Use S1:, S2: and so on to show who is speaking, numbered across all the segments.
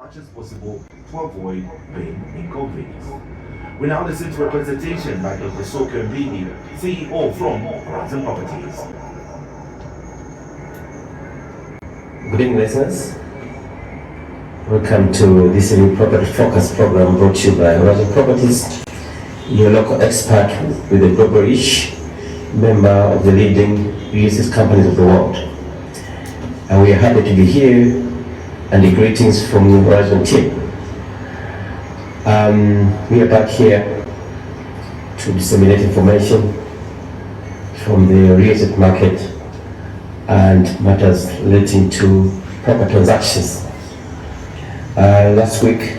S1: much as possible to avoid pain and inconvenience. We now listen to a presentation by Dr. Sokyo Mbini, CEO from Horizon Properties.
S2: Good evening, listeners. Welcome to this new property focus program brought to you by Horizon Properties, your local expert with a global reach, member of the leading real estate companies of the world. And we are happy to be here, and the greetings from the Horizon team. We are back here to disseminate information from the real estate market and matters relating to property transactions. Last week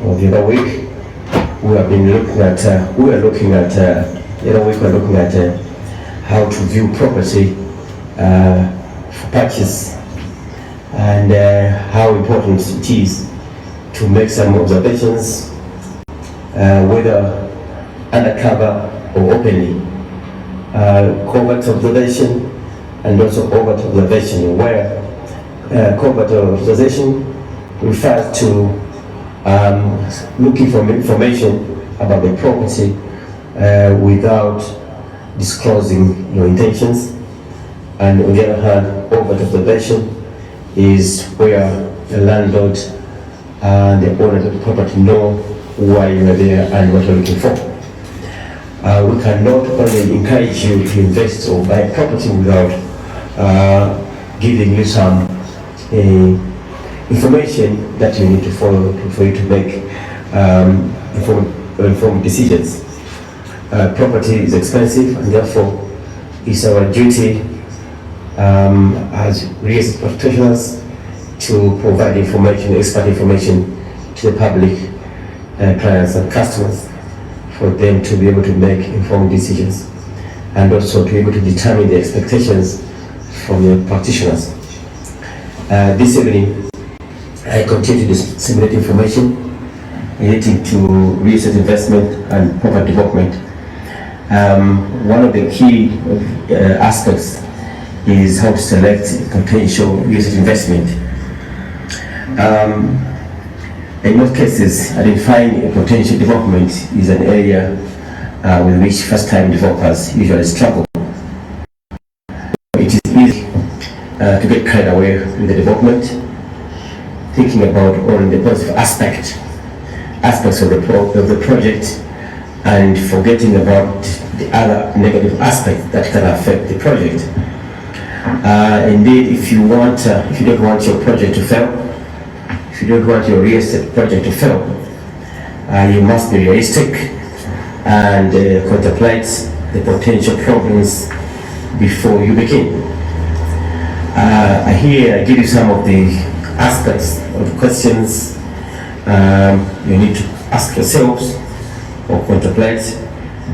S2: or the other week, we are looking at how to view property for purchase, and how important it is to make some observations, whether undercover or openly, covert observation and also overt observation, where covert observation refers to looking for information about the property without disclosing your intentions, and on the other hand, overt observation is where the landlord and the owner of the property know why you are there and what you're looking for. We cannot only encourage you to invest or buy property without giving you some information that you need to follow for you to make informed decisions. Property is expensive, and therefore it's our duty as real estate professionals to provide information, expert information to the public, clients and customers, for them to be able to make informed decisions and also to be able to determine the expectations from the practitioners. This evening, I continue to disseminate information relating to real estate investment and property development. One of the key aspects is how to select potential real estate investment. In most cases, identifying a potential development is an area with which first-time developers usually struggle. It is easy to get carried away with the development, thinking about only the positive aspects of the project, and forgetting about the other negative aspects that can affect the project. Indeed, if you don't want your project to fail, if you don't want your real estate project to fail, you must be realistic and contemplate the potential problems before you begin. Here I give you some of the aspects of questions you need to ask yourselves or contemplate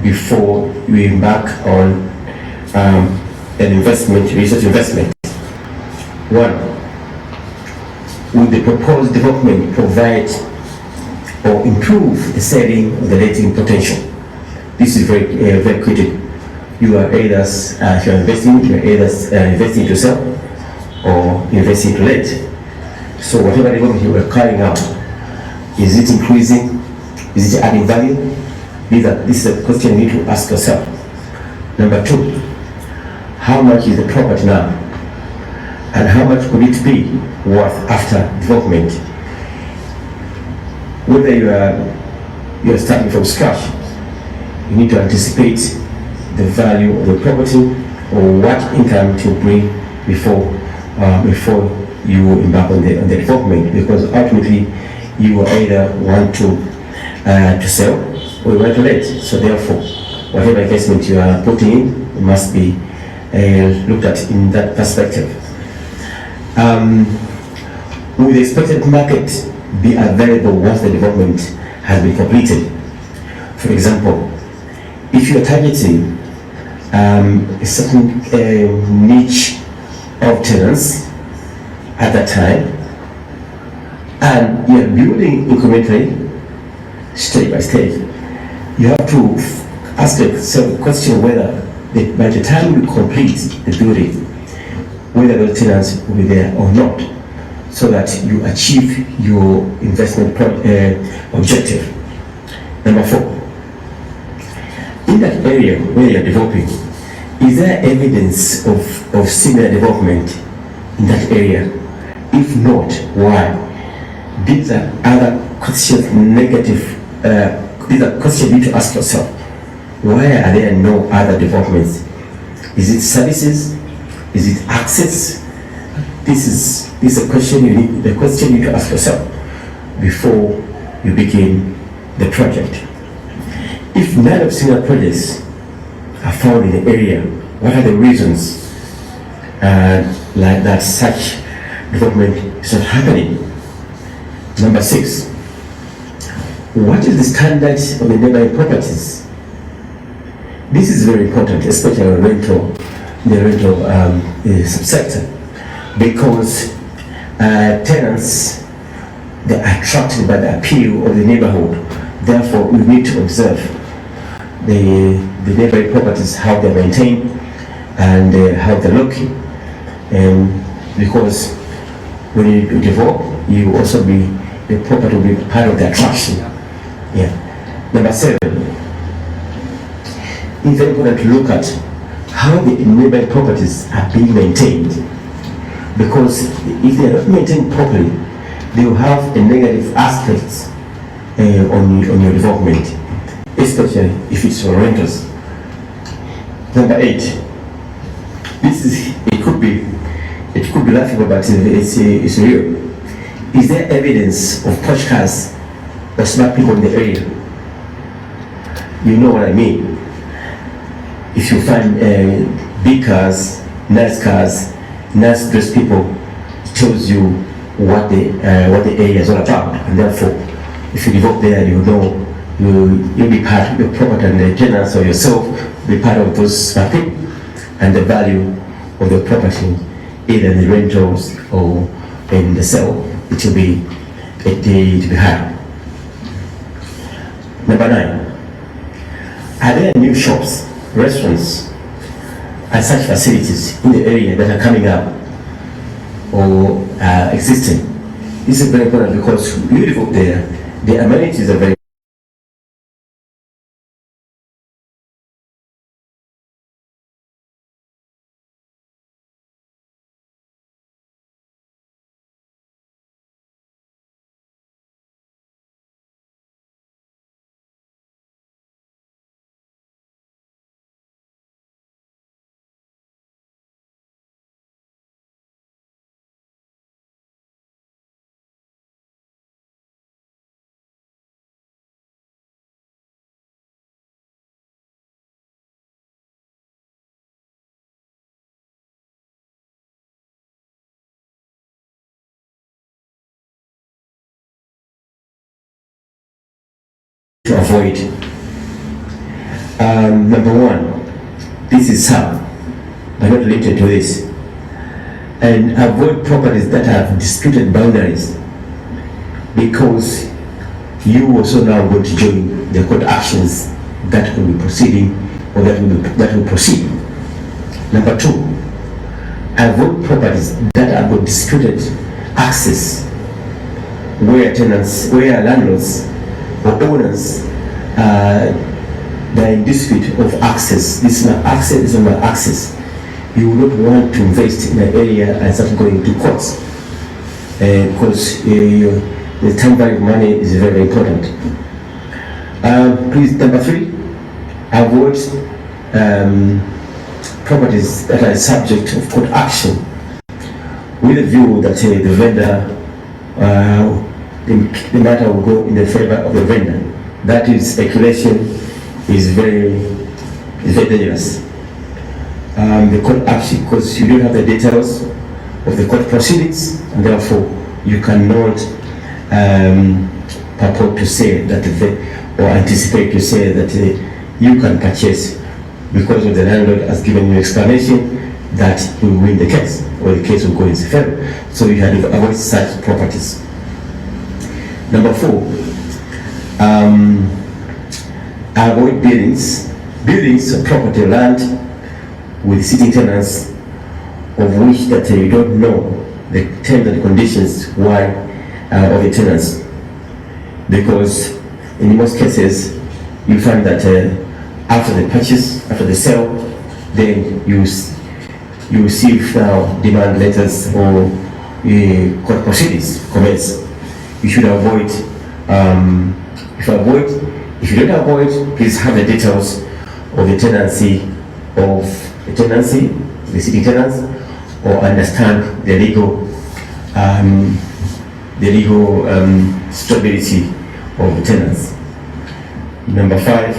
S2: before you embark on an investment, research investment. 1. Will the proposed development provide or improve the selling or the letting potential? This is very critical. You are either if you are investing to sell or investing to let. So whatever development you are carrying out, is it increasing? Is it adding value? This is a question you need to ask yourself. Number 2, how much is the property now, and how much could it be worth after development? Whether you are starting from scratch, you need to anticipate the value of the property or what income to bring before you embark on the development, because ultimately you will either want to sell or you want to let. So therefore, whatever investment you are putting in must be looked at in that perspective. Will the expected market be available once the development has been completed? For example, if you are targeting a certain niche of tenants at that time, and you are building incrementally, step by step, you have to ask yourself the question whether by the time you complete the building, whether those tenants will be there or not. so that you achieve your investment objective. Number 4, in that area where you're developing, is there evidence of similar development in that area? If not, why? These are other questions, these are questions you need to ask yourself. Why are there no other developments? Is it services? Is it access? This is a question you need to ask yourself before you begin the project. If none of similar projects are found in the area, what are the reasons like that such development is not happening? Number 6, what is the standard of the neighboring properties? This is very important, especially in the rental subsector, because tenants, they are attracted by the appeal of the neighborhood. Therefore, we need to observe the neighboring properties, how they're maintained and how they're looking. And because when you develop, you also the property will be part of the attraction. Yeah. Number 7, it's very important to look at how the neighboring properties are being maintained, because if they are not maintained properly, they will have a negative aspect on your development, especially if it's for renters. Number 8, it could be laughable, but it's real. Is there evidence of posh cars or smart people in the area? You know what I mean. If you find big cars, nice dressed people, it tells you what the area is all about, and therefore, if you develop there, you know you'll be part of your property, and the tenants or yourself be part of those smart people, and the value of the property, either in the rentals or in the sale, it will be higher. Number 9, are there new shops, restaurants, and such facilities in the area that are coming up or existing? This is very important because you live there, the amenities are very to avoid. Number 1, this is some, but not limited to this. And avoid properties that have disputed boundaries, because you also now going to join the court actions that will be proceeding or that will proceed. Number 2, avoid properties that have got disputed access, where landlords or owners they're in dispute of access. This is not access, this is not access. You will not want to invest in an area and start going to courts, because the time value of money is very important. Please, number 3, avoid properties that are subject of court action, with a view that the vendor, the matter will go in the favor of the vendor. That is, speculation is very dangerous. The court action, because you don't have the details of the court proceedings, and therefore you cannot purport to say that or anticipate to say that you can purchase because of the landlord has given you explanation that you will win the case or the case will go in his favor. So you have to avoid such properties. Number 4, avoid buildings of property, land with sitting tenants of which that you don't know the terms and conditions why of the tenants, because in most cases you find that after the purchase, after the sale, then you receive now demand letters or court proceedings commence. You should avoid. If you don't avoid, please have the details of the tenancy the city tenants, or understand the legal stability of the tenants. Number 5,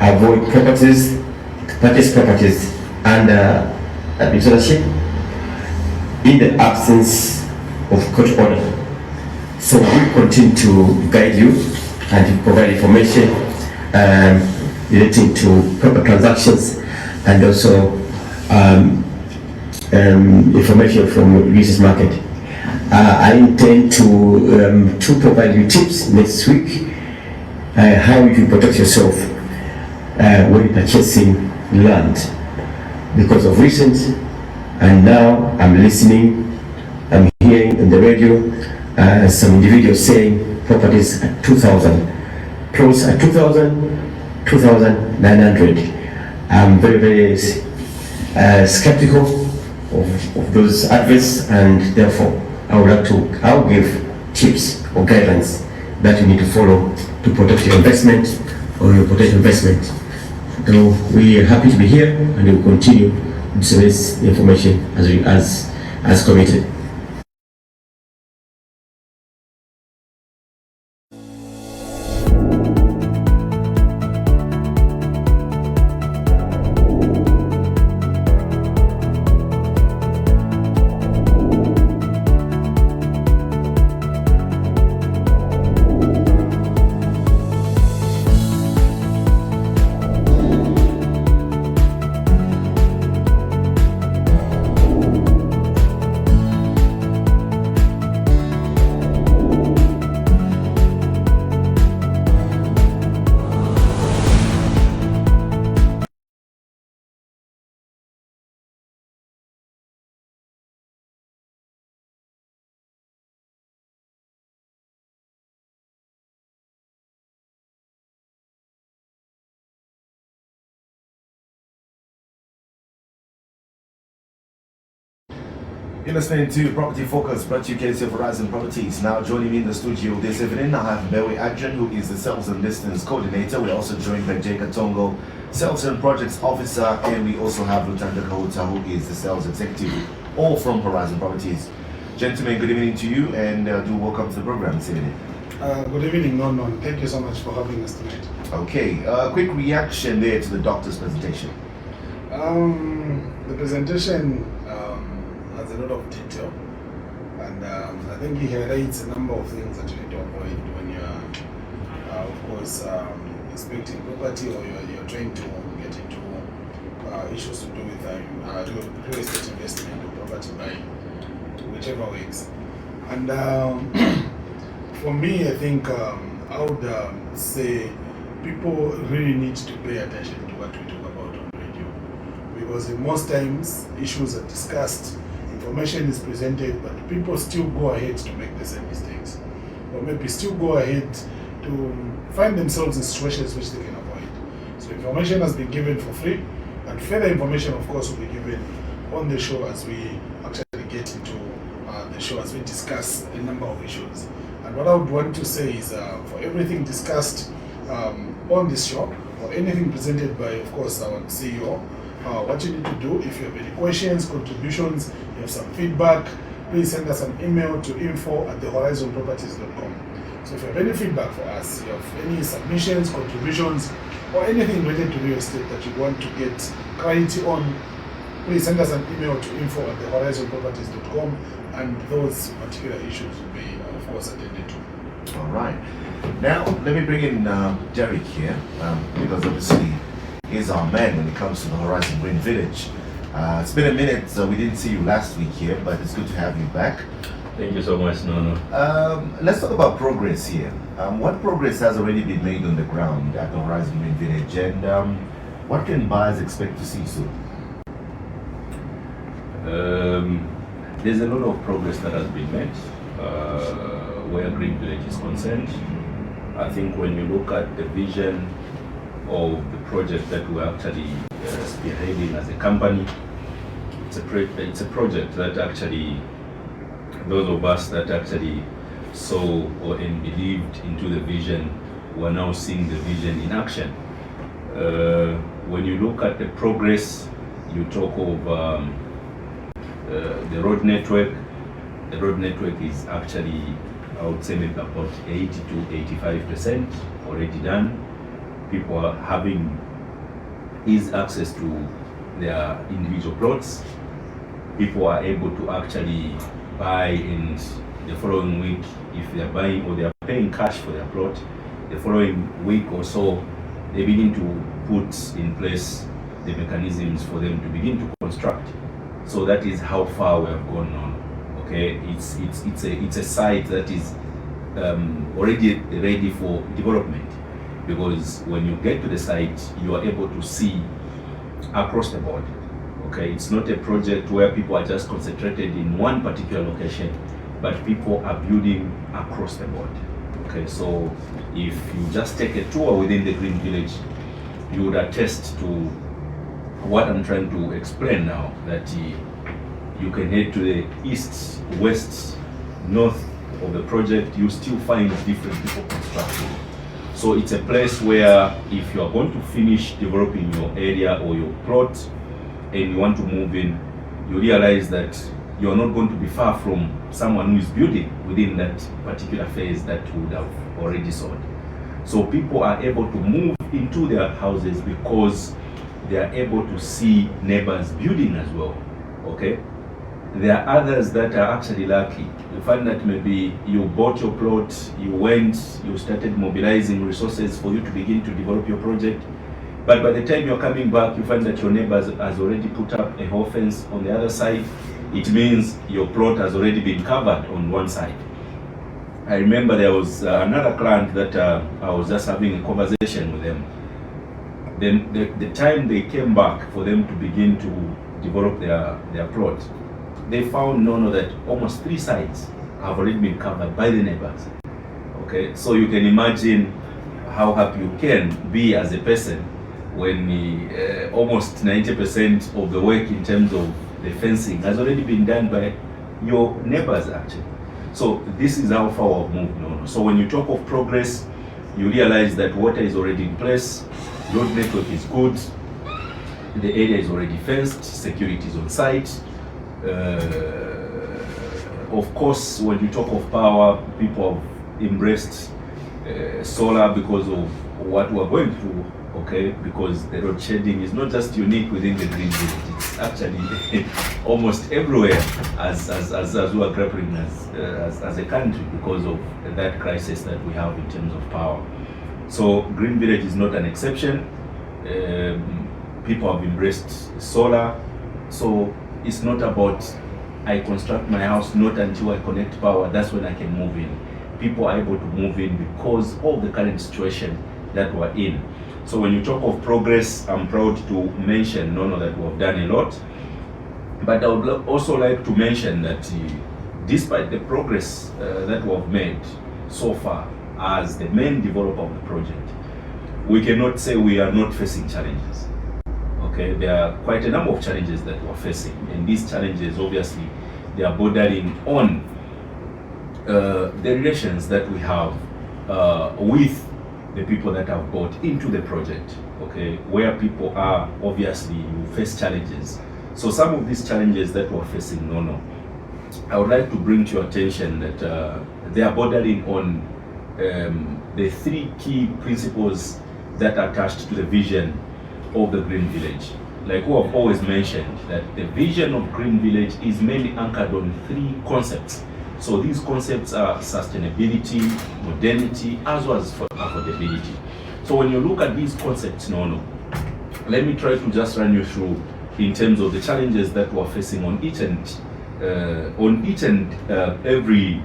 S2: avoid purchase properties under administration in the absence of court order. So we continue to guide you and to provide information relating to proper transactions, and also information from Research Market. I intend to provide you tips next week how you can protect yourself when purchasing land, because of recent, and now I'm hearing on the radio some individuals saying properties at 2,000, plots at 2,900. I'm very skeptical of those adverts, and therefore I'll give tips or guidelines that you need to follow to protect your investment or your potential investment. So we are happy to be here, and we will continue to disseminate the information as committed.
S1: You're listening to Property Focus, brought to you courtesy of Horizon Properties. Now joining me in the studio this evening, I have Mary Adrian, who is the Sales and Listings Coordinator. We're also joined by Jake Tongo, Sales and Projects Officer, and we also have Lutanda Kahuta, who is the Sales Executive, all from Horizon Properties. Gentlemen, good evening to you, and do welcome to the program this evening.
S3: Good evening, Non. Thank you so much for having us tonight.
S1: Okay, quick reaction there to the doctor's presentation.
S3: The presentation has a lot of detail, and I think he highlights a number of things that you need to avoid when you're, of course, inspecting property, or you're trying to get into issues to do with real estate investment or property buying, whichever ways. And for me, I think I would say people really need to pay attention to what we talk about on radio, because most times issues are discussed, information is presented, but people still go ahead to make the same mistakes, or maybe still go ahead to find themselves in situations which they can avoid. So information has been given for free, and further information, of course, will be given on the show as we actually get into the show, as we discuss a number of issues. And what I would want to say is for everything discussed on this show, or anything presented by, of course, our CEO, what you need to do, if you have any questions, contributions, you have some feedback, please send us an email to info@thehorizonproperties.com. So if you have any feedback for us, you have any submissions, contributions, or anything related to real estate that you want to get clarity on, please send us an email to info@thehorizonproperties.com, and those particular issues will be, of course, attended to.
S1: All right. Now, let me bring in Derek here, because obviously he's our man when it comes to the Horizon Green Village. It's been a minute, so we didn't see you last week here, but it's good to have you back.
S4: Thank you so much, Nono.
S1: Let's talk about progress here. What progress has already been made on the ground at the Horizon Green Village, and what can buyers expect to see soon?
S4: there's a lot of progress that has been made where Green Village is concerned. I think when you look at the vision of the project that we're actually spearheading as a company, it's a project that actually, those of us that actually saw and believed into the vision, we're now seeing the vision in action. When you look at the progress, you talk of the road network. The road network is actually, I would say, maybe about 80 to 85% already done. People are having easy access to their individual plots. People are able to actually buy, and the following week, if they are buying or they are paying cash for their plot, the following week or so, they begin to put in place the mechanisms for them to begin to construct. So that is how far we have gone on. Okay, it's a site that is already ready for development, because when you get to the site, you are able to see across the board. Okay, it's not a project where people are just concentrated in one particular location, but people are building across the board. Okay, so if you just take a tour within the Green Village, you would attest to what I'm trying to explain now, that you can head to the east, west, north of the project, you still find different people constructing. So it's a place where if you are going to finish developing your area or your plot and you want to move in, you realize that you're not going to be far from someone who is building within that particular phase that would have already sold. So people are able to move into their houses because they are able to see neighbors building as well. Okay? There are others that are actually lucky. You find that maybe you bought your plot, you went, you started mobilizing resources for you to begin to develop your project. But by the time you're coming back, you find that your neighbor has already put up a whole fence on the other side. It means your plot has already been covered on one side. I remember there was another client that I was just having a conversation with them. Then the time they came back for them to begin to develop their plot, they found that almost 3 sides have already been covered by the neighbors. Okay, so you can imagine how happy you can be as a person when almost 90% of the work in terms of the fencing has already been done by your neighbors actually. So this is how far we've moved. So when you talk of progress, you realize that water is already in place, road network is good, the area is already fenced, security is on site. Of course, when you talk of power, people have embraced solar because of what we're going through. Okay, because the load shedding is not just unique within the Green Village; it's actually almost everywhere as we are grappling as a country because of that crisis that we have in terms of power. So Green Village is not an exception. People have embraced solar, so it's not about I construct my house not until I connect power. That's when I can move in. People are able to move in because of the current situation that we're in. So when you talk of progress, I'm proud to mention that we have done a lot. But I would also like to mention that despite the progress that we have made so far as the main developer of the project, we cannot say we are not facing challenges. Okay, there are quite a number of challenges that we're facing, and these challenges obviously they are bordering on the relations that we have with the people that have bought into the project. Okay, where people are, obviously you face challenges. So some of these challenges that we're facing, I would like to bring to your attention that they are bordering on the 3 key principles that are attached to the vision of the Green Village. Like we have always mentioned, that the vision of Green Village is mainly anchored on 3 concepts. So these concepts are sustainability, modernity, as well as affordability. So when you look at these concepts, let me try to just run you through in terms of the challenges that we're facing on each and every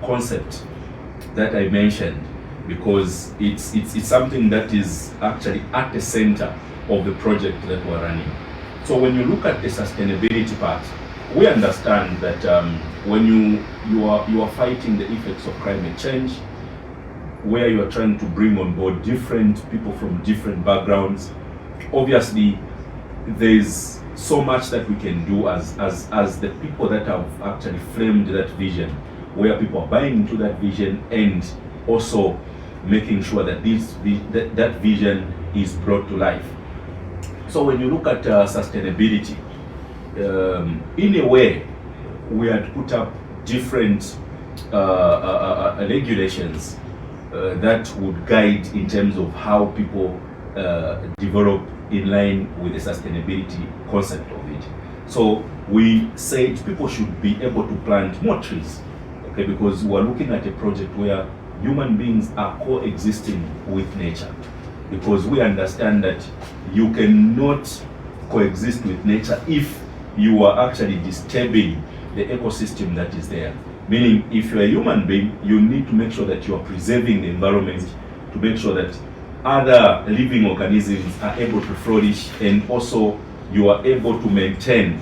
S4: concept that I mentioned, because it's something that is actually at the center of the project that we're running. So when you look at the sustainability part, we understand that when you are fighting the effects of climate change, where you are trying to bring on board different people from different backgrounds, obviously there's so much that we can do as the people that have actually framed that vision, where people are buying into that vision and also making sure that that vision is brought to life. So when you look at sustainability, in a way, we had put up different regulations that would guide in terms of how people develop in line with the sustainability concept of it. So we said people should be able to plant more trees, okay, because we're looking at a project where human beings are coexisting with nature, because we understand that you cannot coexist with nature if you are actually disturbing the ecosystem that is there. Meaning, if you're a human being, you need to make sure that you are preserving the environment, to make sure that other living organisms are able to flourish, and also you are able to maintain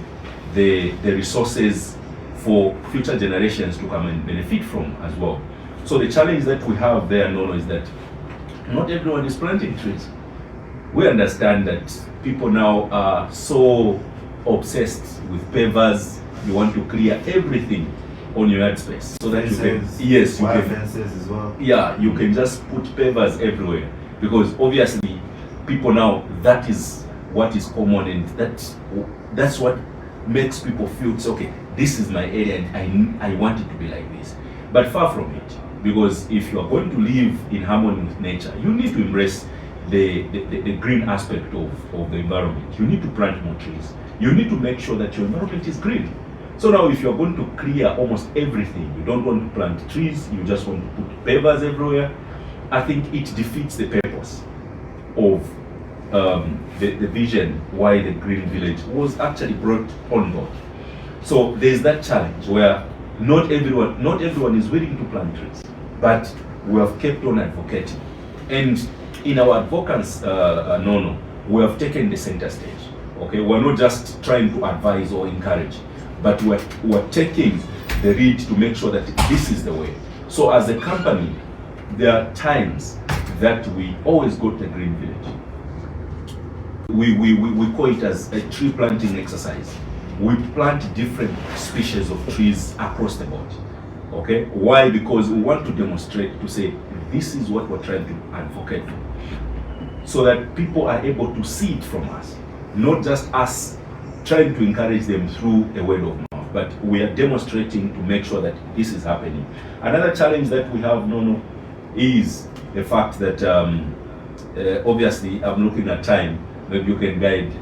S4: the resources for future generations to come and benefit from as well. So the challenge that we have there, Nono, is that not everyone is planting trees. We understand that people now are so obsessed with pavers. You want to clear everything on your yard space so that
S1: Fences,
S4: you can,
S1: wire fences as well.
S4: yeah, you can just put pavers everywhere, because obviously people now, that is what is common, and that's what makes people feel, it's okay, this is my area and I want it to be like this. But far from it, because if you are going to live in harmony with nature, you need to embrace the green aspect of the environment. You need to plant more trees. You need to make sure that your environment is green. So now if you're going to clear almost everything, you don't want to plant trees, you just want to put pavers everywhere, I think it defeats the purpose of the vision why the Green Village was actually brought on board. So there's that challenge where not everyone is willing to plant trees, but we have kept on advocating. And in our advocacy, Nono, we have taken the center stage. Okay, we're not just trying to advise or encourage, but we're taking the lead to make sure that this is the way. So as a company, there are times that we always go to the Green Village. We call it as a tree planting exercise. We plant different species of trees across the board. Okay, why? Because we want to demonstrate, to say this is what we're trying to advocate for, so that people are able to see it from us, not just us trying to encourage them through a word of mouth, but we are demonstrating to make sure that this is happening. Another challenge that we have, Nono, is the fact that obviously I'm looking at time. Maybe you can guide.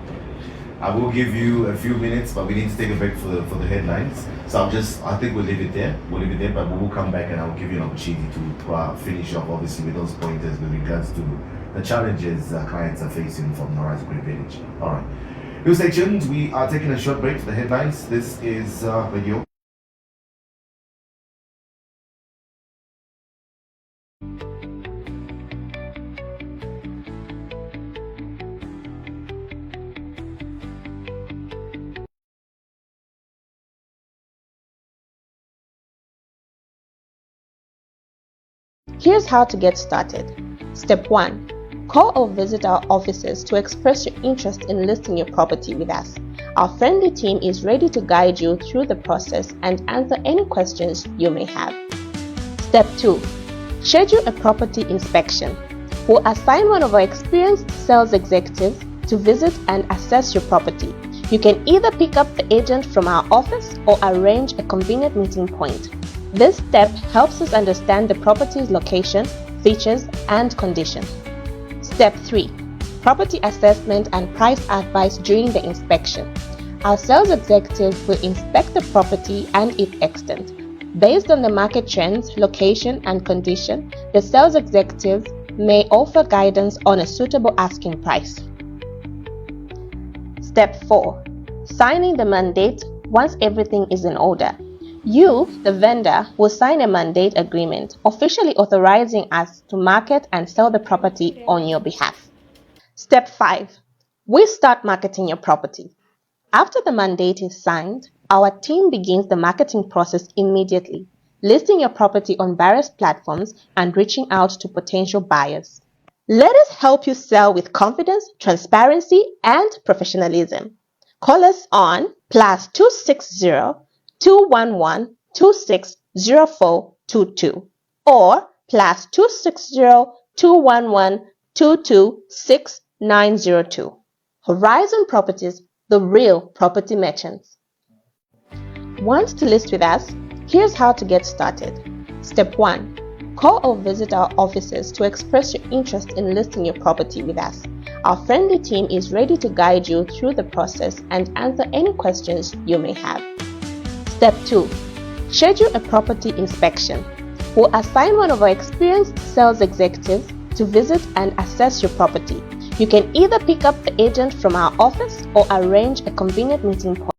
S1: I will give you a few minutes, but we need to take a break for the headlines. So I think we'll leave it there. But we will come back and I'll give you an opportunity to finish off, obviously, with those pointers with regards to the challenges clients are facing from Horizon Green Village. All right. You stay tuned. We are taking a short break for the headlines. This is Radio.
S5: Here's how to get started. Step 1. Call or visit our offices to express your interest in listing your property with us. Our friendly team is ready to guide you through the process and answer any questions you may have. Step 2. Schedule a property inspection. We'll assign one of our experienced sales executives to visit and assess your property. You can either pick up the agent from our office or arrange a convenient meeting point. This step helps us understand the property's location, features, and condition. Step 3. Property assessment and price advice during the inspection. Our sales executive will inspect the property and its extent. Based on the market trends, location, and condition, the sales executive may offer guidance on a suitable asking price. Step 4. Signing the mandate once everything is in order. You, the vendor, will sign a mandate agreement, officially authorizing us to market and sell the property on your behalf. Step 5. We start marketing your property. After the mandate is signed, our team begins the marketing process immediately, listing your property on various platforms and reaching out to potential buyers. Let us help you sell with confidence, transparency, and professionalism. Call us on +260 211 260422 or +260 211 226 Horizon Properties, the real property merchants. Want to list with us? Here's how to get started. Step 1. Call or visit our offices to express your interest in listing your property with us. Our friendly team is ready to guide you through the process and answer any questions you may have. Step 2. Schedule a property inspection. We'll assign one of our experienced sales executives to visit and assess your property. You can either pick up the agent from our office or arrange a convenient meeting point.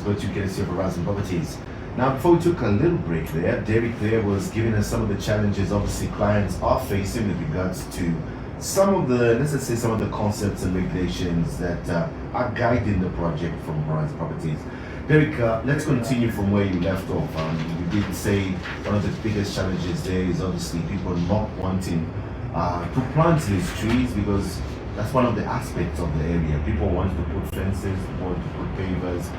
S1: But you can see Horizon Properties. Now, before we took a little break there, Derek there was giving us some of the challenges obviously clients are facing with regards to some of the, let's just say, some of the concepts and regulations that are guiding the project from Horizon Properties. Derek, let's continue from where you left off. You did say one of the biggest challenges there is obviously people not wanting to plant these trees because that's one of the aspects of the area. People want to put fences, want to put pavers.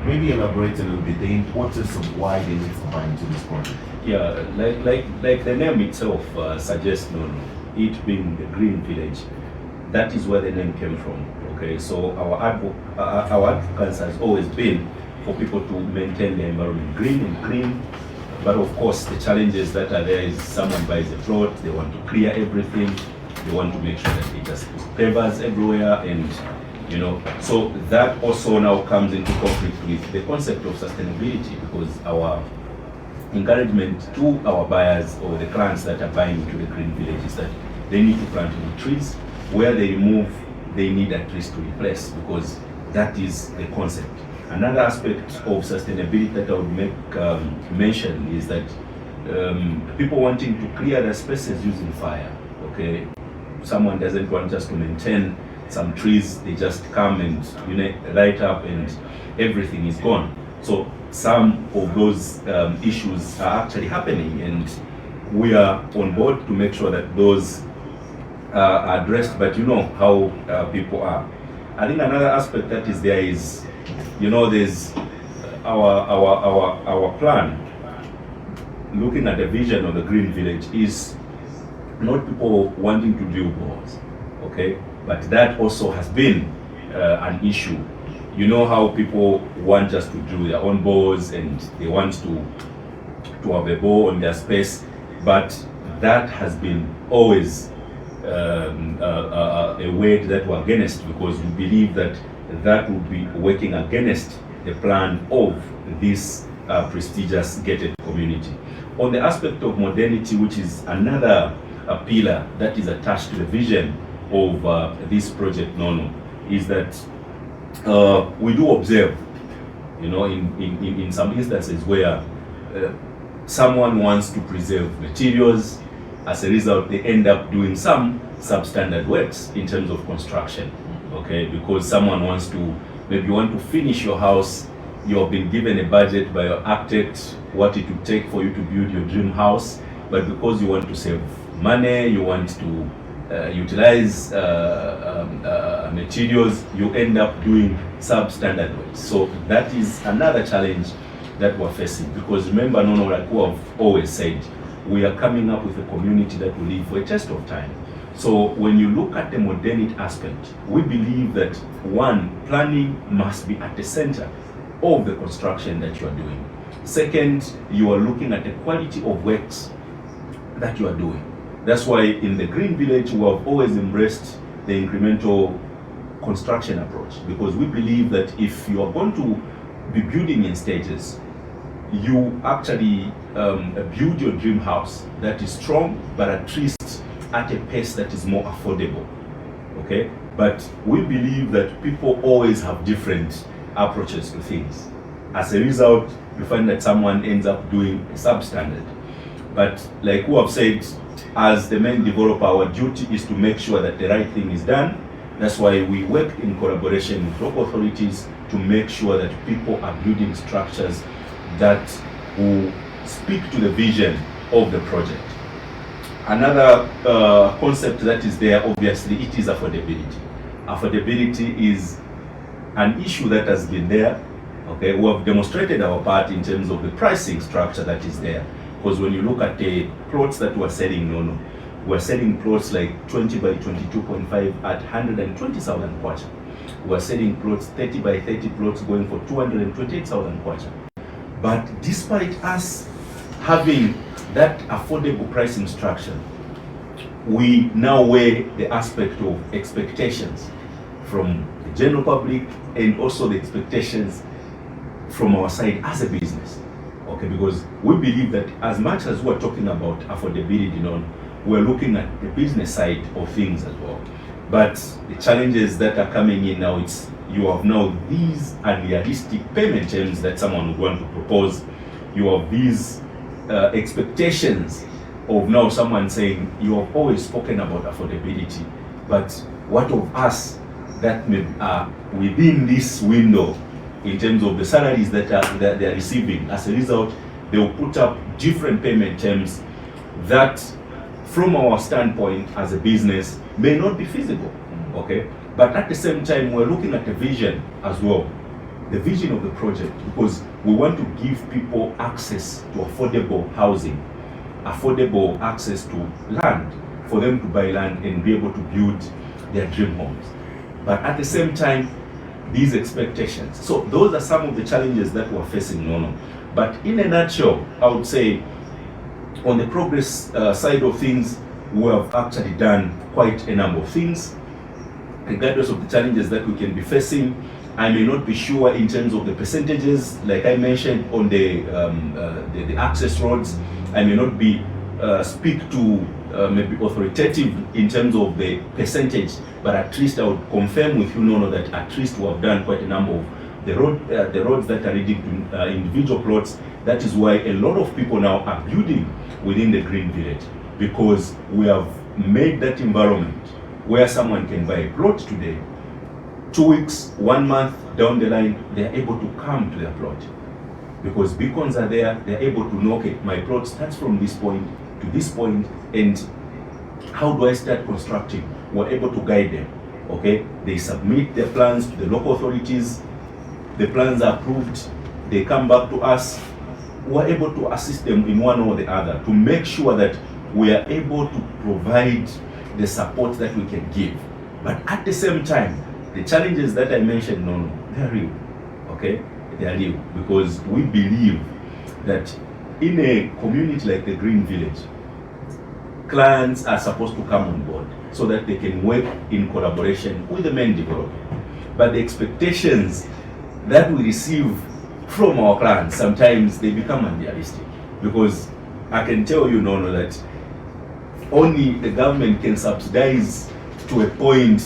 S1: Maybe elaborate a little bit the importance of why they need to buy into this project.
S4: Yeah, like the name itself suggests, it being the Green Village, that is where the name came from. Okay, so our advocacy has always been for people to maintain the environment green and clean. But of course, the challenges that are there is someone buys a plot, they want to clear everything, they want to make sure that they just put pavers everywhere, and so that also now comes into conflict with the concept of sustainability, because our encouragement to our buyers or the clients that are buying into the Green Village is that they need to plant new trees. Where they remove, they need at least to replace, because that is the concept. Another aspect of sustainability that I would make mention is that people wanting to clear their spaces using fire. Okay, someone doesn't want us to maintain some trees, they just come and light up and everything is gone. So some of those issues are actually happening, and we are on board to make sure that those are addressed. But how people are. I think another aspect that is there is, there's our plan. Looking at the vision of the Green Village is not people wanting to drill bores, okay? But that also has been an issue. You know how people want just to drill their own bores and they want to have a bore on their space, but that has been always a way that we're against, because we believe that that would be working against the plan of this prestigious gated community. On the aspect of modernity, which is another pillar that is attached to the vision of this project, is that we do observe, in some instances where someone wants to preserve materials. As a result, they end up doing some substandard works in terms of construction, okay? Because someone wants to, maybe you want to finish your house, you have been given a budget by your architect, what it would take for you to build your dream house, but because you want to save money, you want to utilize materials, you end up doing substandard works. So that is another challenge that we're facing, because remember, like we have always said, we are coming up with a community that will live for a test of time. So when you look at the modernity aspect, we believe that one, planning must be at the center of the construction that you are doing. Second, you are looking at the quality of works that you are doing. That's why in the Green Village, we have always embraced the incremental construction approach, because we believe that if you are going to be building in stages, you actually build your dream house that is strong, but at least at a pace that is more affordable. Okay? But we believe that people always have different approaches to things. As a result, you find that someone ends up doing a substandard. But like we have said, as the main developer, our duty is to make sure that the right thing is done. That's why we work in collaboration with local authorities to make sure that people are building structures that will speak to the vision of the project. Another concept that is there, obviously, it is affordability. Affordability is an issue that has been there. Okay, we have demonstrated our part in terms of the pricing structure that is there. Because when you look at the plots that we're selling, we're selling plots like 20 by 22.5 at 120,000 kwacha. We're selling plots 30 by 30 plots going for 228,000 kwacha. But despite us having that affordable pricing structure, we now weigh the aspect of expectations from the general public and also the expectations from our side as a business. Okay, because we believe that as much as we're talking about affordability, we're looking at the business side of things as well. But the challenges that are coming in now, it's you have now these unrealistic payment terms that someone would want to propose. You have these expectations of now someone saying, you have always spoken about affordability, but what of us that may within this window in terms of the salaries that they are receiving? As a result, they will put up different payment terms that from our standpoint as a business may not be feasible. Okay, but at the same time, we're looking at the vision as well, the vision of the project, because we want to give people access to affordable housing, affordable access to land for them to buy land and be able to build their dream homes. But at the same time, these expectations. So those are some of the challenges that we're facing, But in a nutshell, I would say on the progress side of things, we have actually done quite a number of things. Regardless of the challenges that we can be facing, I may not be sure in terms of the percentages, like I mentioned on the access roads. I may not be speak to maybe authoritative in terms of the percentage, but at least I would confirm with you, that at least we have done quite a number of the roads that are leading to individual plots. That is why a lot of people now are building within the Green Village, because we have made that environment where someone can buy a plot today, 2 weeks, 1 month down the line, they are able to come to their plot. Because beacons are there, they're able to know, okay, my plot starts from this point to this point, and how do I start constructing? We're able to guide them. Okay, they submit their plans to the local authorities, the plans are approved, they come back to us. We're able to assist them in one or the other to make sure that we are able to provide the support that we can give. But at the same time, the challenges that I mentioned, they're real. Okay, they are real, because we believe that in a community like the Green Village, clients are supposed to come on board so that they can work in collaboration with the main developer. But the expectations that we receive from our clients, sometimes they become unrealistic, because I can tell you, that only the government can subsidize to a point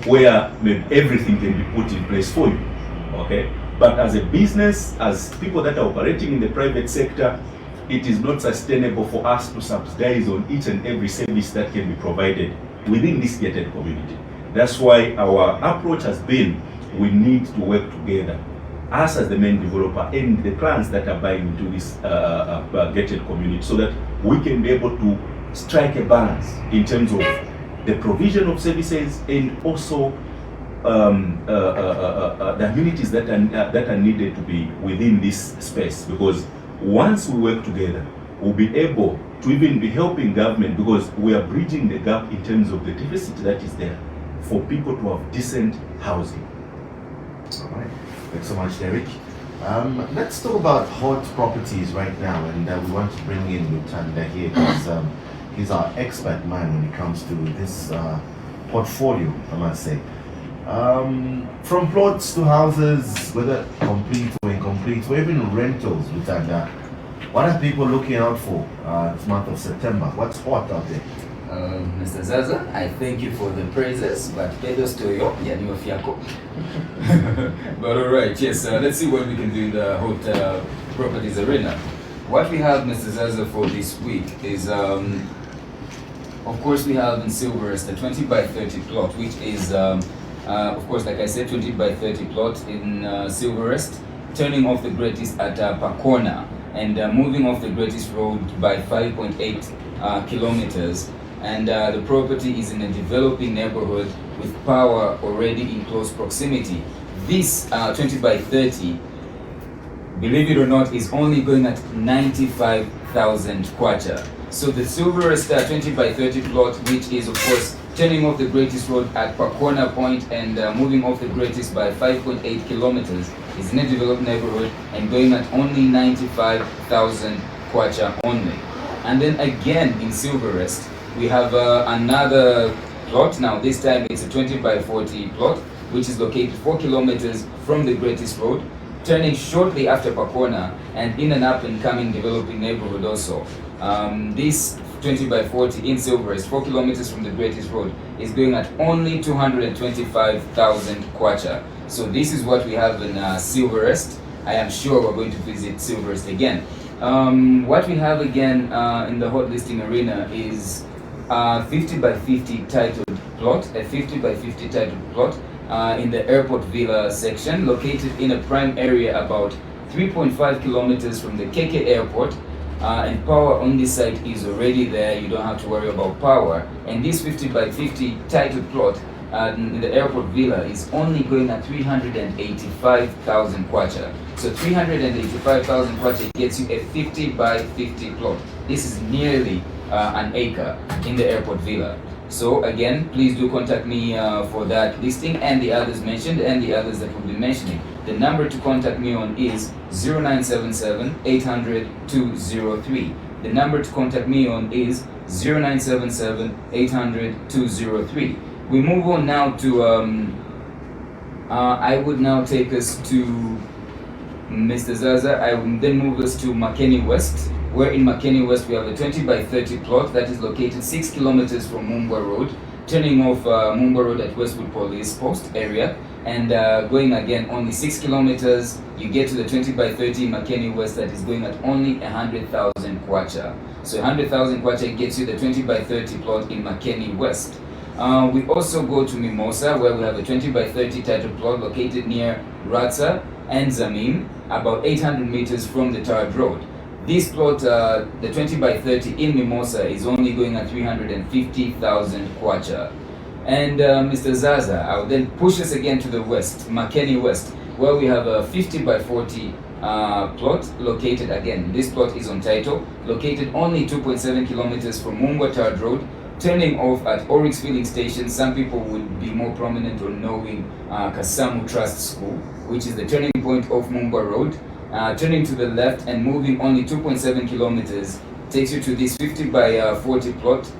S4: where maybe everything can be put in place for you. Okay, but as a business, as people that are operating in the private sector, it is not sustainable for us to subsidize on each and every service that can be provided within this gated community. That's why our approach has been, we need to work together, us as the main developer and the clients that are buying into this gated community, so that we can be able to strike a balance in terms of the provision of services and also the amenities that are needed to be within this space. Because once we work together, we'll be able to even be helping government, because we are bridging the gap in terms of the deficit that is there for people to have decent housing.
S1: All right. Thanks so much, Derek. Let's talk about hot properties right now, and we want to bring in Lutanda here because he's our expert man when it comes to this portfolio, I must say. From plots to houses, whether complete or incomplete, or even rentals, Lutanda, what are people looking out for this month of September? What's hot out there?
S6: Mr. Zaza, I thank you for the praises, but pedos to you, yani fiako. But alright, yes, let's see what we can do in the hot properties arena. What we have, Mr. Zaza, for this week is, of course, we have in Silverest the 20 by 30 plot, which is, of course, like I said, 20 by 30 plot in Silverest, turning off the Greatest at Pakona and moving off the Greatest Road by 5.8 kilometers. And the property is in a developing neighborhood with power already in close proximity. This 20 by 30, believe it or not, is only going at 95,000 kwacha. So the Silverest 20 by 30 plot, which is of course turning off the Greatest Road at Pakona Point and moving off the Greatest by 5.8 kilometers, is in a developed neighborhood and going at only 95,000 kwacha only. And then again in Silverest, we have another plot. Now this time it's a 20 by 40 plot, which is located 4 kilometers from the Greatest Road, turning shortly after Pakona and in an up and coming developing neighborhood also. This 20 by 40 in Silverest, 4 kilometers from the Greatest Road, is going at only 225,000 kwacha. So this is what we have in Silverest. I am sure we're going to visit Silverest again. What we have again in the hot listing arena is 50 by 50 titled plot, a 50 by 50 titled plot in the Airport Villa section, located in a prime area about 3.5 kilometers from the KK Airport, and power on this site is already there. You don't have to worry about power. And this 50 by 50 titled plot in the Airport Villa is only going at 385,000 kwacha. So 385,000 kwacha gets you a 50 by 50 plot. This is nearly an acre in the Airport Villa. So again, please do contact me for that listing and the others mentioned and the others that we'll be mentioning. The number to contact me on is 0977 800 203. The number to contact me on is 0977 800 203. We move on now to, I would now take us to Mr. Zaza. I will then move us to Makeni West, where in Makeni West we have a 20 by 30 plot that is located 6 kilometers from Mumbwa Road, turning off Mumbwa Road at Westwood Police Post area, and going again only 6 kilometers, you get to the 20 by 30 Makeni West that is going at only 100,000 kwacha. So 100,000 kwacha gets you the 20 by 30 plot in Makeni West. We also go to Mimosa, where we have a 20 by 30 title plot located near Ratsa and Zamim, about 800 meters from the tarred road. This plot, the 20 by 30 in Mimosa, is only going at 350,000 kwacha. And Mr. Zaza, I will then push us again to the west, Makeni West, where we have a 50 by 40 plot located again. This plot is on title, located only 2.7 kilometers from Mumbwa Tarred Road, turning off at Oryx Filling Station. Some people would be more prominent on knowing Kasamu Trust School, which is the turning point of Mumbwa Road. Turning to the left and moving only 2.7 kilometers takes you to this 50 by 40 plot.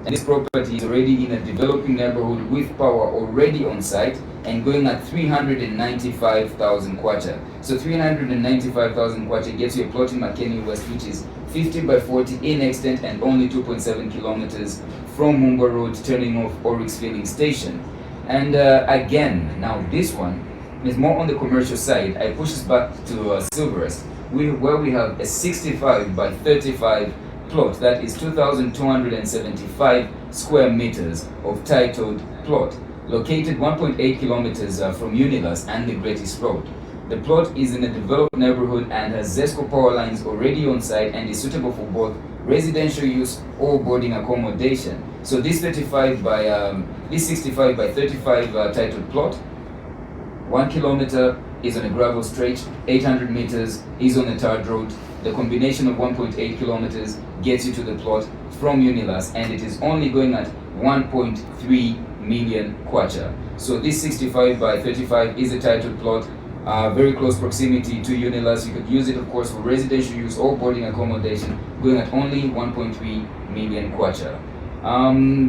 S6: And this property is already in a developing neighborhood with power already on site and going at 395,000 kwacha. So 395,000 kwacha gets you a plot in Makeni West, which is 50 by 40 in extent and only 2.7 kilometers from Mumbwa Road, turning off Oryx Filling Station. And again, now this one is more on the commercial side. I push us back to Silverest, where we have a 65 by 35 plot that is 2,275 square meters of titled plot, located 1.8 kilometers from Unilas and the Greatest Road. The plot is in a developed neighborhood and has ZESCO power lines already on site and is suitable for both residential use or boarding accommodation. So this 65 by 35 titled plot, 1 kilometer is on a gravel stretch, 800 meters is on a tarred road. The combination of 1.8 kilometers gets you to the plot from Unilas, and it is only going at 1.3 million kwacha. So this 65 by 35 is a titled plot very close proximity to Unilas. You could use it, of course, for residential use or boarding accommodation, going at only 1.3 million kwacha.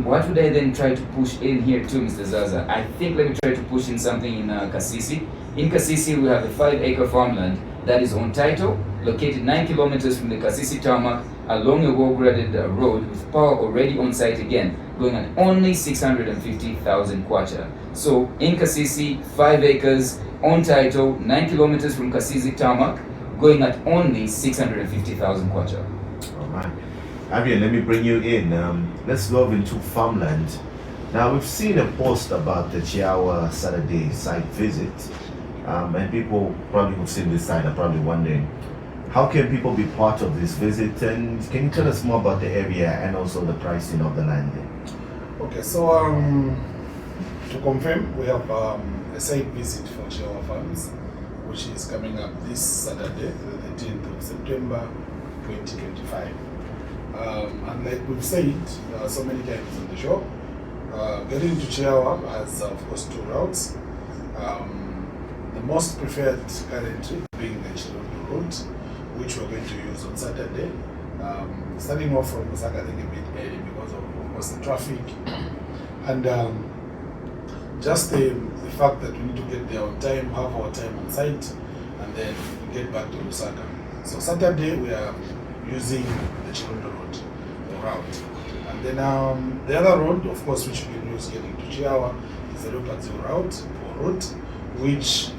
S6: What would I then try to push in here too, Mr. Zaza? I think let me try to push in something in Kasisi. In Kasisi, we have a 5-acre farmland that is on title, located 9 kilometers from the Kasisi tarmac, along a well-graded road with power already on site again, going at only 650,000 kwacha. So in Kasisi, 5 acres, on title, 9 kilometers from Kasisi tarmac, going at only 650,000 kwacha.
S1: All right. Avian, let me bring you in. Let's go into farmland. Now, we've seen a post about the Chiawa Saturday site visit, and people probably who've seen this site are probably wondering, how can people be part of this visit? And can you tell us more about the area and also the pricing of the land?
S3: Okay, so to confirm, we have a site visit for Chiawa Farms, which is coming up this Saturday, the 13th of September 2025. And like we've said so many times on the show, getting to Chiawa has, of course, 2 routes. The most preferred currently being the Chirondo route, which we're going to use on Saturday. Starting off from Lusaka, I think a bit early because of course, the traffic and just the fact that we need to get there on time, have our time on site, and then get back to Lusaka. So Saturday we are using the Chirondo route. And then the other road, of course, which we can use getting to Chiawa is the Leopard route, which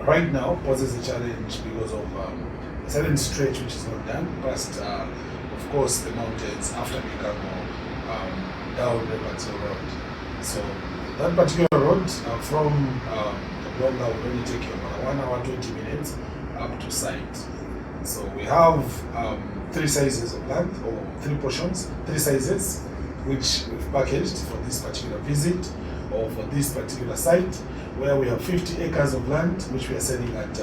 S3: right now poses a challenge because of a certain stretch which is not done past, of course, the mountains after Mikamo down Leopard road. So that particular road from Kablonga will only take you about 1 hour 20 minutes up to site. So we have 3 sizes of land, or 3 portions, 3 sizes, which we've packaged for this particular visit or for this particular site, where we have 50 acres of land, which we are selling at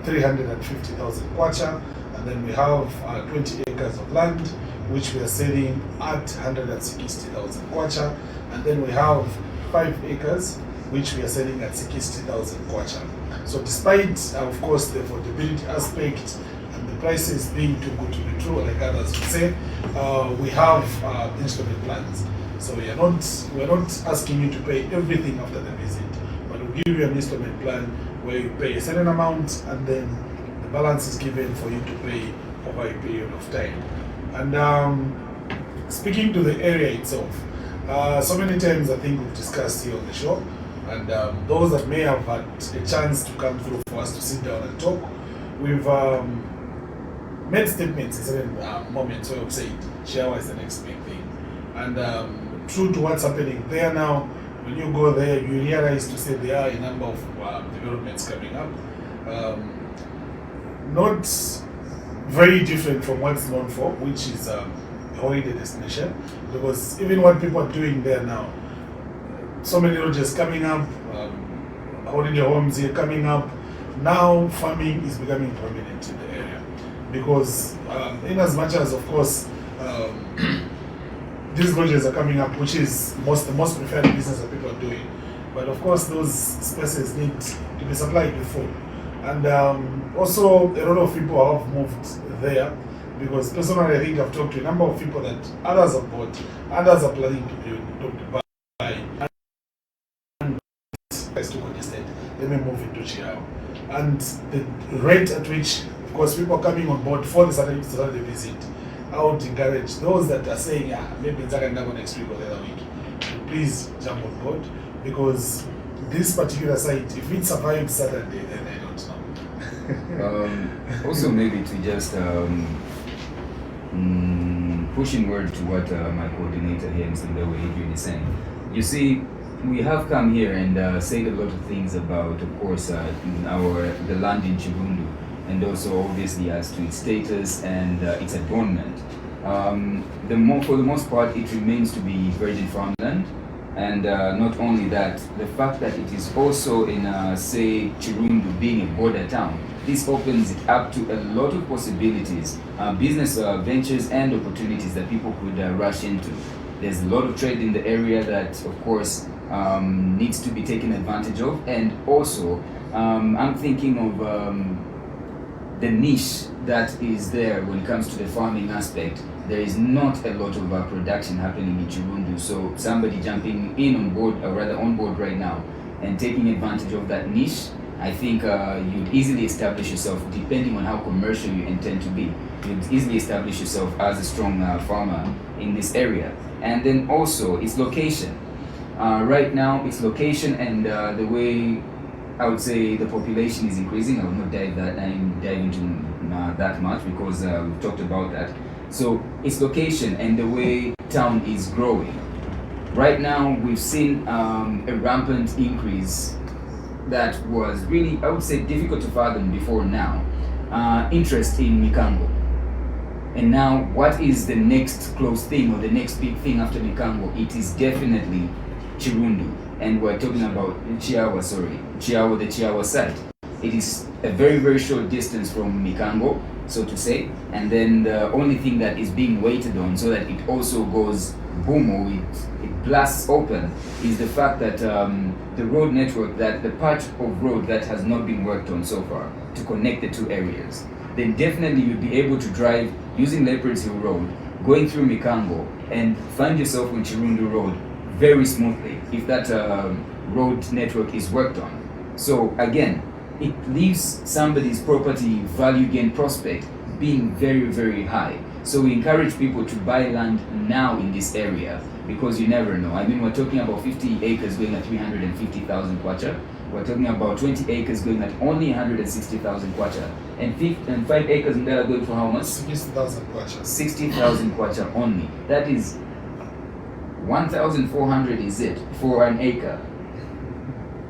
S3: 350,000 kwacha, and then we have 20 acres of land, which we are selling at 160,000 kwacha, and then we have 5 acres, which we are selling at 60,000 kwacha. So despite, of course, the affordability aspect, the prices being too good to be true, like others would say, we have installment plans. So we're not asking you to pay everything after the visit, but we'll give you an installment plan where you pay a certain amount and then the balance is given for you to pay over a period of time. And speaking to the area itself, so many times I think we've discussed here on the show, and those that may have had a chance to come through for us to sit down and talk, we've made statements in certain moments where we've said Chiawa is the next big thing. And true to what's happening there now, when you go there, you realize to say there are a number of developments coming up. Not very different from what's known for, which is a holiday destination. Because even what people are doing there now, so many lodges coming up, holiday homes here coming up. Now farming is becoming prominent in the area. Because in as much as, of course, these lodges are coming up, which is the most preferred business that people are doing. But of course, those spaces need to be supplied with food. And also, a lot of people have moved there because personally, I think I've talked to a number of people that others have bought, others are planning to build, to buy, and it's too congested. Let me move into Chiawa. And the rate at which, of course, people are coming on board for the Saturday visit, I would encourage those that are saying, maybe it's going to go next week or the other week, please jump on board, because this particular site, if it survives Saturday, then I don't know.
S6: Also, maybe to just pushing word to what my coordinator here, Mr. Mbewe Adrian, is saying. You see, we have come here and said a lot of things about, of course, the land in Chirundu, and also obviously as to its status and its adornment. For the most part, it remains to be virgin farmland, and not only that, the fact that it is also in, say, Chirundu being a border town, this opens it up to a lot of possibilities, business ventures and opportunities that people could rush into. There's a lot of trade in the area that, of course, needs to be taken advantage of. And also, I'm thinking of the niche that is there when it comes to the farming aspect. There is not a lot of production happening in Chirundu. So somebody jumping in on board, or rather on board right now, and taking advantage of that niche, I think you'd easily establish yourself, depending on how commercial you intend to be, you'd easily establish yourself as a strong farmer in this area. And then also its location. Right now, its location and the way I would say the population is increasing. I will not dive into that much because we've talked about that. So its location and the way town is growing. Right now, we've seen a rampant increase that was really, I would say, difficult to fathom before now. Interest in Mikango. And now, what is the next close thing or the next big thing after Mikango? It is definitely Chirundu. And we're talking about Chiawa, the Chiawa site. It is a very, very short distance from Mikango, so to say. And then the only thing that is being waited on so that it also goes boom, or it blasts open, is the fact that the road network, that the part of road that has not been worked on so far to connect the two areas, then definitely you'll be able to drive using Leopards Hill Road, going through Mikango, and find yourself on Chirundu Road very smoothly if that road network is worked on. So again, it leaves somebody's property value gain prospect being very, very high. So we encourage people to buy land now in this area because you never know. I mean, we're talking about 50 acres going at 350,000 kwacha. We're talking about 20 acres going at only 160,000 kwacha. And 5 acres in there are going for how much?
S3: 60,000 kwacha.
S6: 60,000 kwacha only. That is 1,400 is it for an acre?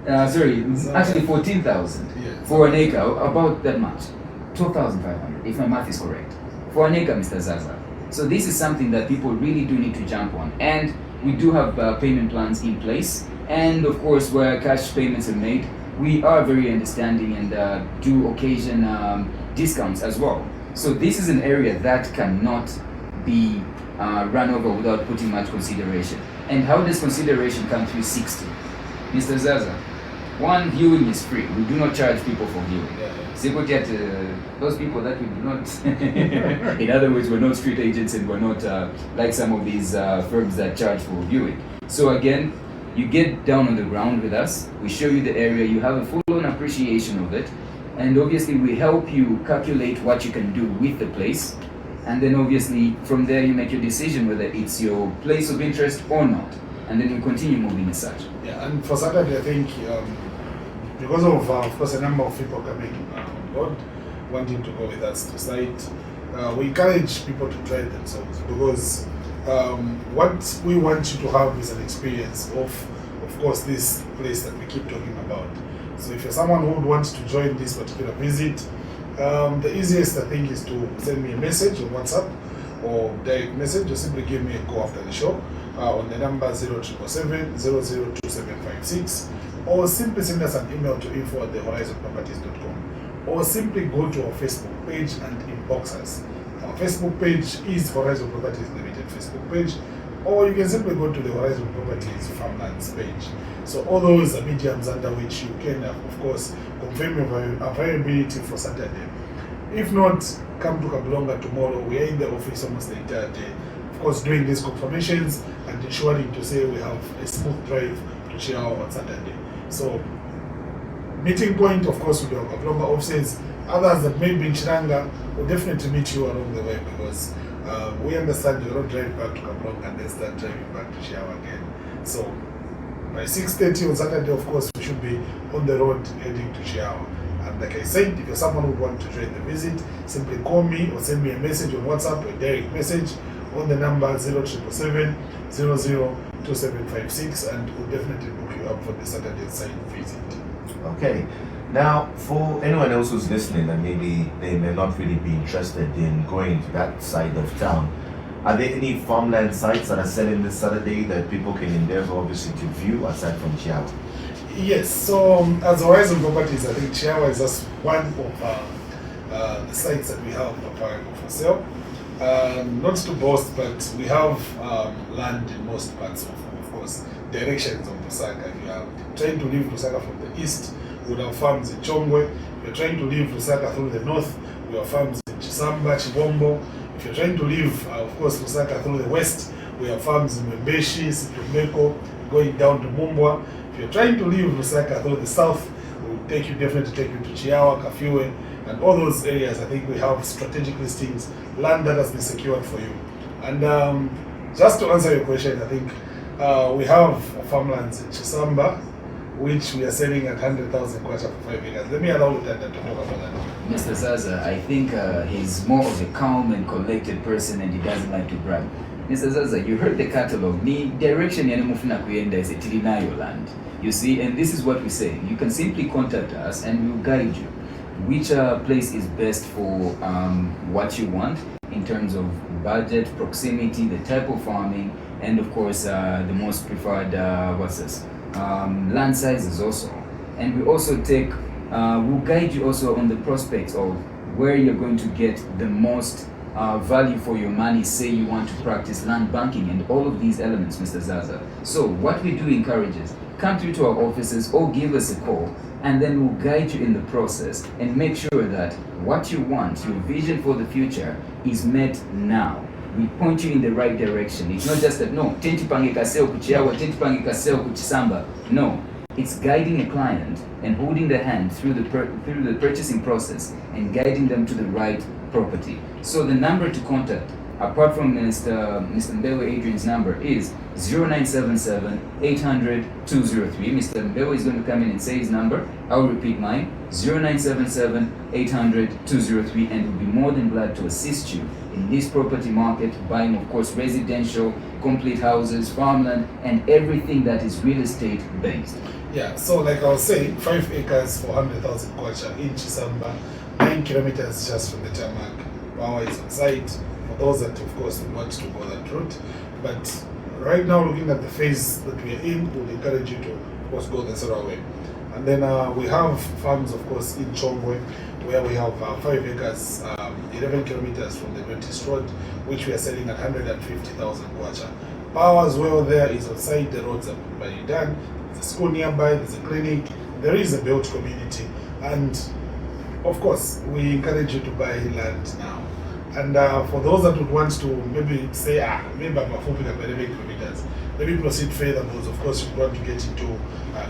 S6: Actually 14,000 for an acre, about that much. 12,500, if my math is correct. For an acre, Mr. Zaza. So this is something that people really do need to jump on. And we do have payment plans in place. And of course, where cash payments are made, we are very understanding and do occasion discounts as well. So this is an area that cannot be run over without putting much consideration. And how does consideration come through 60? Mr. Zaza, one, viewing is free. We do not charge people for viewing. Simple get those people that we do not. In other words, we're not street agents and we're not like some of these firms that charge for viewing. So again, you get down on the ground with us. We show you the area. You have a full-on appreciation of it, and obviously we help you calculate what you can do with the place. And then obviously from there you make your decision whether it's your place of interest or not. And then we continue moving as such.
S3: Yeah, and for Saturday, I think because of course, a number of people coming on board, wanting to go with us to site, we encourage people to try themselves because what we want you to have is an experience of course, this place that we keep talking about. So if you're someone who wants to join this particular visit, the easiest I think is to send me a message on WhatsApp or direct message, or simply give me a call after the show on the number 0777002756, or simply send us an email to info@thehorizonproperties.com, or simply go to our Facebook page and inbox us. Our Facebook page is Horizon Properties Limited Facebook page, or you can simply go to the Horizon Properties Farmlands page. So all those are mediums under which you can, of course, confirm your availability for Saturday. If not, come to Kablonga tomorrow. We are in the office almost the entire day. Of course, doing these confirmations and ensuring to say we have a smooth drive to Chiawa on Saturday. So, meeting point, of course, with our Kablonga offices. Others that may be in Chiranga will definitely meet you along the way because we understand you don't drive back to Kablonga and then start driving back to Chiawa again. So, by 6:30 on Saturday, of course, we should be on the road heading to Chiawa. And like I said, if you're someone who wants to join the visit, simply call me or send me a message on WhatsApp, a direct message on the number 0777002756, and we'll definitely book you up for the Saturday site visit.
S1: Okay. Now, for anyone else who's listening and maybe they may not really be interested in going to that side of town, are there any farmland sites that are selling this Saturday that people can endeavor obviously to view aside from Chiawa?
S3: Yes, so as Horizon Properties, I think Chiawa is just one of the sites that we have available for sale. Not to boast, but we have land in most parts of course, directions of Lusaka. If you are trying to leave Lusaka from the east, we would have farms in Chongwe. If you're trying to leave Lusaka through the north, we have farms in Chisamba, Chibombo. If you're trying to leave, of course, Lusaka through the west, we have farms in Membeshi, Situmeko, going down to Mumbwa. If you're trying to leave Lusaka through the south, we'll definitely take you to Chiawa, Kafiwe, and all those areas. I think we have strategic listings, land that has been secured for you. And just to answer your question, I think we have farmlands in Chisamba, which we are selling at 100,000 kwacha for 5 acres. Let me allow Lutanda to talk about that.
S6: Mr. Zaza, I think he's more of a calm and collected person and he doesn't like to brag. Mr. Zaza, you heard the catalog. Ni direction yani mufuna kuyenda is tilinayo land. You see, and this is what we say. You can simply contact us and we'll guide you. Which place is best for what you want in terms of budget, proximity, the type of farming, and of course the most preferred land sizes also. And we also we'll guide you also on the prospects of where you're going to get the most value for your money. Say you want to practice land banking and all of these elements, Mr. Zaza. So what we do encourage is come through to our offices or give us a call, and then we'll guide you in the process and make sure that what you want, your vision for the future, is met now. We point you in the right direction. It's not just that, no, tenti pange kaseo kuchiawa, tenti pange kaseo kuchisamba. No, it's guiding a client and holding their hand through the purchasing process and guiding them to the right property. So the number to contact, apart from Mr. Mbewe Adrian's number, is 0977 800 203. Mr. Mbewe is going to come in and say his number. I'll repeat mine, 0977 800 203, and we'll be more than glad to assist you in this property market, buying, of course, residential, complete houses, farmland, and everything that is real estate based.
S3: Yeah, so like I was saying, 5 acres for 100,000 kwacha in Chisamba, 9 kilometers just from the tarmac. Power is on site for those that, of course, want to go that route. But right now, looking at the phase that we are in, we'll encourage you to, of course, go the Sora way. And then we have farms, of course, in Chongwe, where we have 5 acres, 11 kilometers from the British Road, which we are selling at 150,000 kwacha. Power as well there is on site, the roads are already done, there's a school nearby, there's a clinic, there is a built community, and of course, we encourage you to buy land now. And for those that would want to maybe say, maybe I'm hoping at 11 kilometers, maybe proceed further, because of course you want to get into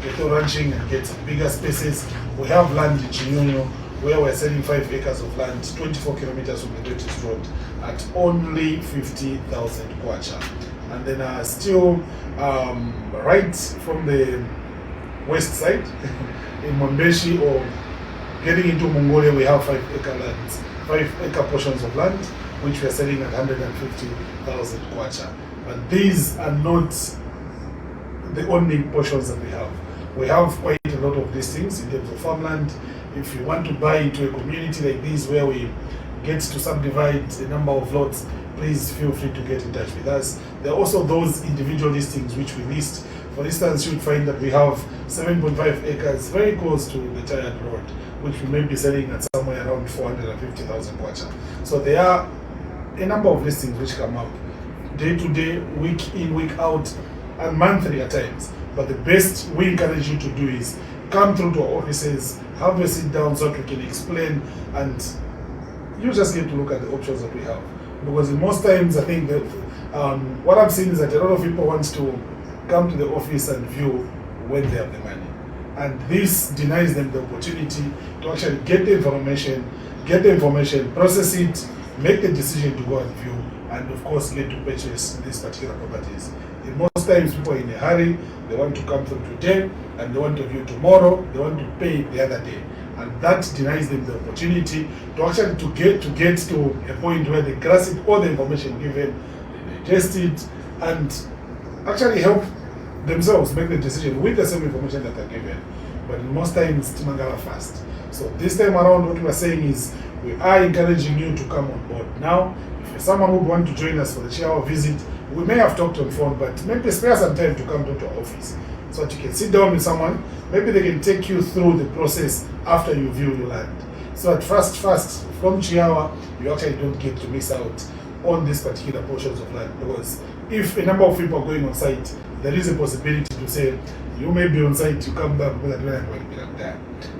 S3: cattle ranching and get some bigger spaces. We have land in Chinyonyo, where we're selling 5 acres of land, 24 kilometers from the British Road, at only 50,000 kwacha. And then still right from the west side, in Membeshi or getting into Mongolia, we have 5 acre lands, 5 acre portions of land, which we are selling at 150,000 kwacha. But these are not the only portions that we have. We have quite a lot of listings in terms of farmland. If you want to buy into a community like this where we get to subdivide a number of lots, please feel free to get in touch with us. There are also those individual listings which we list. For instance, you would find that we have 7.5 acres very close to the Tired Road, which we may be selling at somewhere around 450,000 kwacha. So there are a number of listings which come up day to day, week in, week out, and monthly at times. But the best we encourage you to do is come through to our offices, have a sit down so that we can explain, and you just get to look at the options that we have. Because most times I think that what I'm seeing is that a lot of people want to come to the office and view when they have the money. And this denies them the opportunity to actually get the information, process it, make the decision to go and view, and of course get to purchase these particular properties. In most times people are in a hurry, they want to come through today, and they want to view tomorrow, they want to pay the other day. And that denies them the opportunity to actually get to a point where they grasp all the information given, they digest it, and actually help themselves make the decision with the same information that they're given. But most times it's Mangala fast. So this time around, what we are saying is we are encouraging you to come on board. Now, if you're someone who would want to join us for the Chiawa visit, we may have talked on phone, but maybe spare some time to come to our office so that you can sit down with someone. Maybe they can take you through the process after you view your land. So at first, from Chiawa, you actually don't get to miss out on these particular portions of land. Because if a number of people are going on site, there is a possibility to say, you may be on site, you come back, but when I'm going to be like that,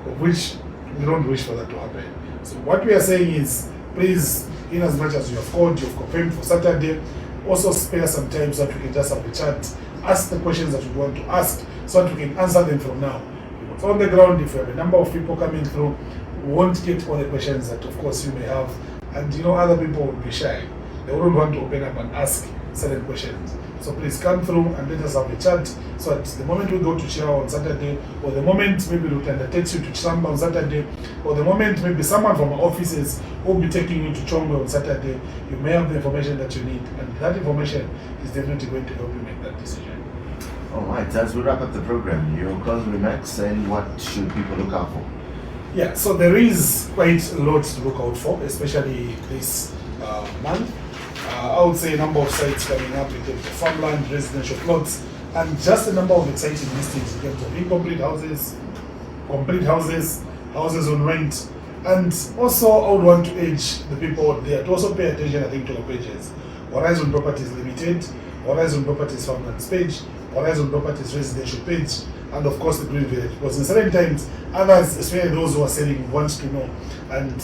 S3: of which we don't wish for that to happen. So what we are saying is, please, in as much as you have called, you've confirmed for Saturday, also spare some time so that we can just have a chat, ask the questions that you want to ask, so that we can answer them from now. Because on the ground, if we have a number of people coming through, we won't get all the questions that, of course, you may have. And other people will be shy. They wouldn't want to open up and ask certain questions. So please come through and let us have a chat. So at the moment we go to Chiao on Saturday, or the moment maybe Lutanda takes you to Chamba on Saturday, or the moment maybe someone from our offices will be taking you to Chongwe on Saturday, you may have the information that you need. And that information is definitely going to help you make that decision.
S1: All right, as we wrap up the program, your closing remarks and what should people look out for?
S3: Yeah, so there is quite a lot to look out for, especially this month. I would say a number of sites coming up in terms of farmland, residential plots, and just a number of exciting listings in terms of incomplete houses, complete houses, houses on rent. And also, I would want to urge the people out there to also pay attention, I think, to our pages. Horizon Properties Limited, Horizon Properties Farmlands page, Horizon Properties Residential page, and of course the Green Village. Because in certain times, others, especially those who are selling, want to know. And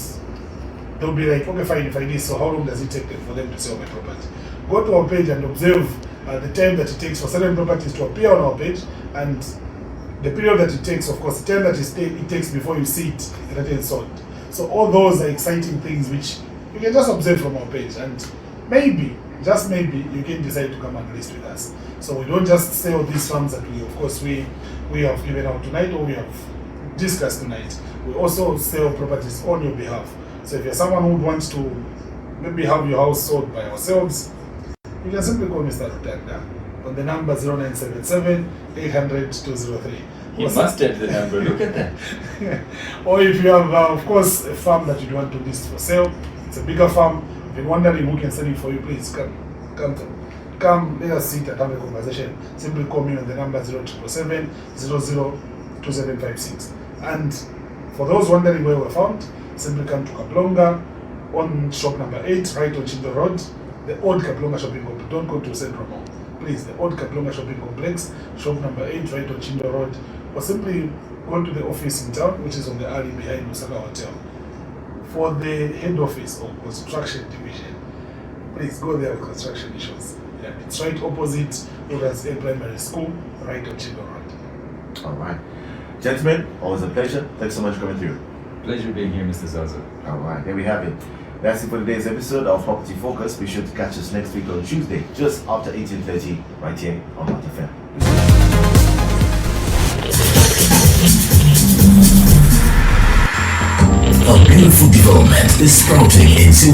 S3: they'll be like, okay, fine, if I did, so how long does it take for them to sell my property? Go to our page and observe the time that it takes for certain properties to appear on our page, and the period that it takes, of course, the time that it takes before you see it getting sold. So all those are exciting things which you can just observe from our page, and maybe, just maybe, you can decide to come and list with us. So we don't just sell these farms that we, of course, we have given out tonight or we have discussed tonight. We also sell properties on your behalf. So if you're someone who wants to maybe have your house sold by ourselves, you can simply call Mr. Rutanda on the number 0977 800 203.
S6: You mastered the number, look at that.
S3: Or if you have, of course, a farm that you want to list for sale, it's a bigger farm, if you're wondering who can sell it for you, please come, let us sit and have a conversation. Simply call me on the number 0777 002756. And for those wondering where we're found, simply come to Kaplonga on shop number 8, right on Chindo Road, the old Kaplonga shopping complex. Don't go to Central Mall. Please, the old Kaplonga shopping complex, shop number 8, right on Chindo Road, or simply go to the office in town, which is on the alley behind Osaka Hotel. For the head office or construction division, please go there with construction issues. Yeah, it's right opposite Lawrence A Primary School, right on Chindo Road.
S1: All right. Gentlemen, always a pleasure. Thanks so much for coming through.
S6: Pleasure being here, Mr. Zaza.
S1: All right, there we have it. That's it for today's episode of Property Focus. Be sure to catch us next week on Tuesday, just after 18:30, right here on Mount FM.
S7: A beautiful development is sprouting into